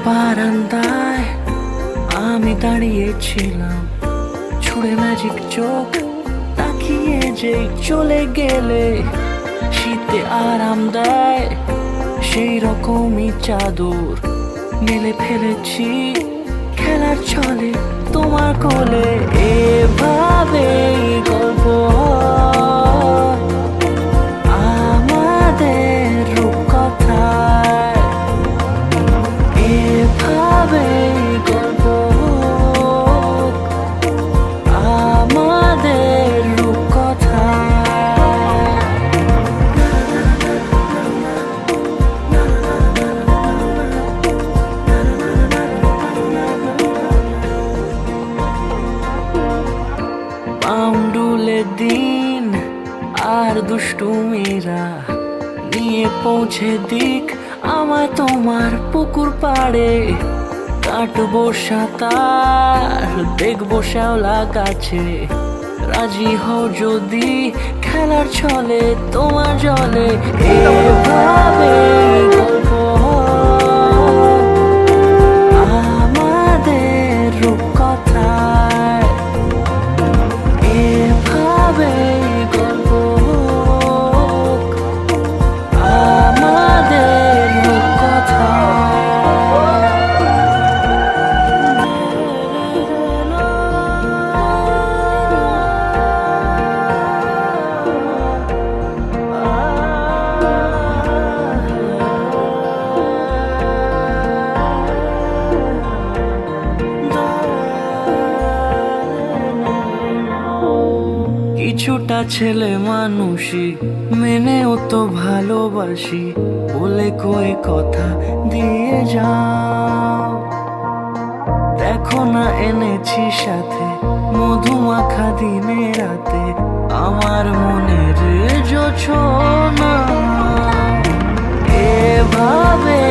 বারান্দায় আমি দাঁড়িয়েছিলাম, ছুড়ে ম্যাজিক চোখ তাকিয়ে যেই চলে গেলে, শীতে আরাম দেয় সেই রকমই চাদর মেলে ফেলেছি খেলার ছলে তোমার কোলে। এভাবে গল্প আমাদের রূপকথায়, এভাবে গল্প আমাদের রূপকথায়। পাউন্ডুলে দিন আর দুষ্টুমিরা নিয়ে পৌঁছে দিক আমায় তোমার পুকুর পাড়ে। কাটবো সাঁতার, দেখবো শ্যাওলা গাছে, রাজি হও যদি খেলার ছলে তোমার জলে। এভাবে গল্প আমাদের রূপকথায়, এভাবে গল্প আমাদের রূপকথায়। কিছুটা ছেলে মানুষই মেনেও তো ভালোবাসি, বলে কয়ে কথা দিয়ে যাও। দেখো না এনেছি সাথে মধুমাখা দিনে রাতে, আমার মনের জোছনা। এভাবে